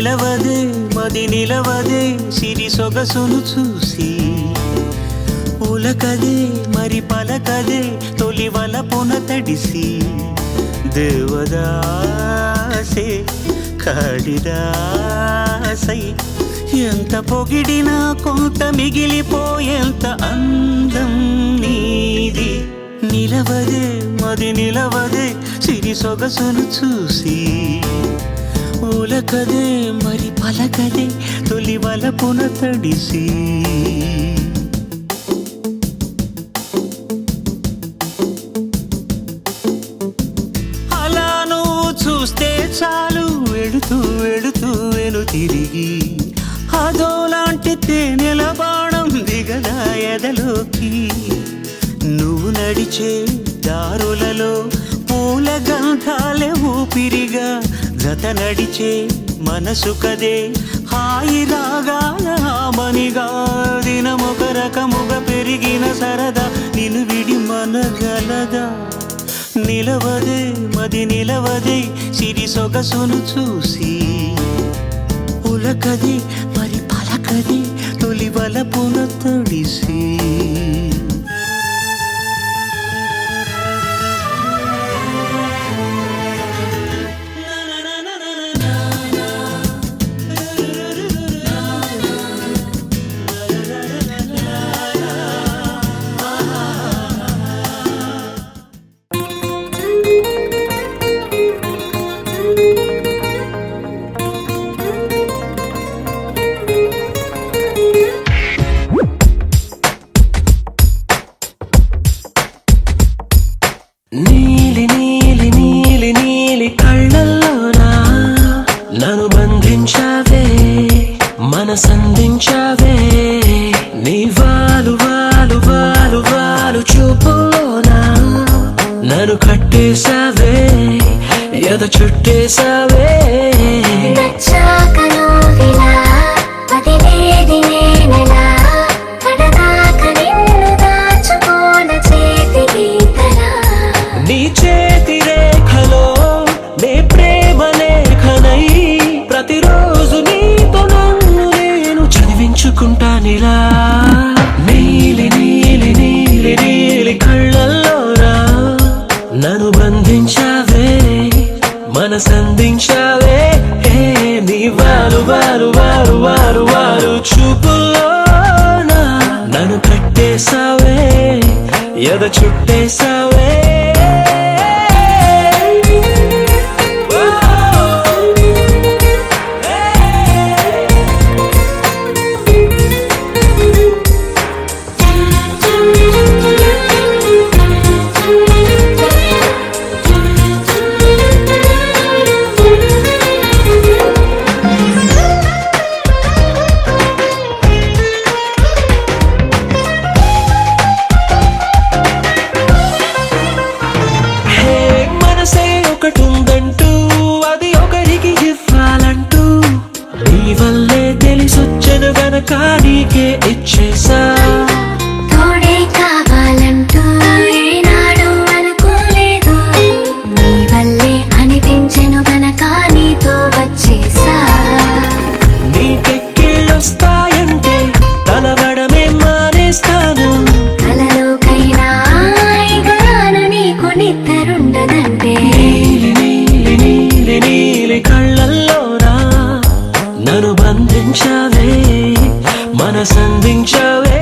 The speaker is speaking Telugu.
నిలవదే మది నిలవదే సిరి సొగసును చూసి ఉలకదే మరి పలకదే తొలి వలపున తడిసి దేవదాసే కాళిదాసై ఎంత పొగిడినా కొంత మిగిలిపోయేంత అందం నీది నిలవదే మది నిలవదే సిరి సొగసును చూసి ఉలకదే మరి పలకదే తొలి వలపున తడిసి అలా నువ్వు చూస్తే చాలు వెళుతూ వెళుతూ వెను తిరిగి అదోలాంటి తేనెల బాణం దిగదా ఎదలోకి నువ్వు నడిచే దారులలో పూల గంధాలే ఊపిరిగా జత నడిచే మనసు కదే హాయి రాగాల మనిగా దినమొక రకముగా పెరిగిన సరదా నిన్ను విడి మనగలదా నిలవదే మది నిలవదే సిరి సొగసును చూసి ఉలకదే మరి పలకదే తొలి వలపున తడిసి నీలి నీలి నీలి నీలి కళ్ళల్లోనా నన్ను బంధించావే మనసందించావే నీ వాలు వాలు వాలు వాలు చూపులోనా నన్ను కట్టేశావే ఎద చుట్టేశావే నీ చేతి రేఖలో నే ప్రేమ లేఖనై ప్రతిరోజు నీతో నన్ను నేను చదివించుకుంటానిలా నీలి నీలి నీలి నీలి కళ్ళల్లోనా నన్ను బంధించావే మనసందించావే నీ వారు వారు వారు వారు వారు చూపులోనా నన్ను కట్టేశావే ఎద చుట్టేశావే ఒకటుందంటూ అది ఒకరికి ఇవ్వాలంటూ నీ వల్లే తెలిసొచ్చను గనక నీకే ఇచ్చేసా తోడే కావాలంటూ ఏనాడు అనుకోలేదు నీ వల్లే అనిపించెను గనక నీతో వచ్చేసా నీకెక్కిళ్ళొస్తాయంటే తలవడమే మానేస్తాను కలలోకైనా ఎగరాను నీకు నిద్రుండదంటే నీలి కళ్ళల్లోనా నన్ను బంధించావే మనసందించావే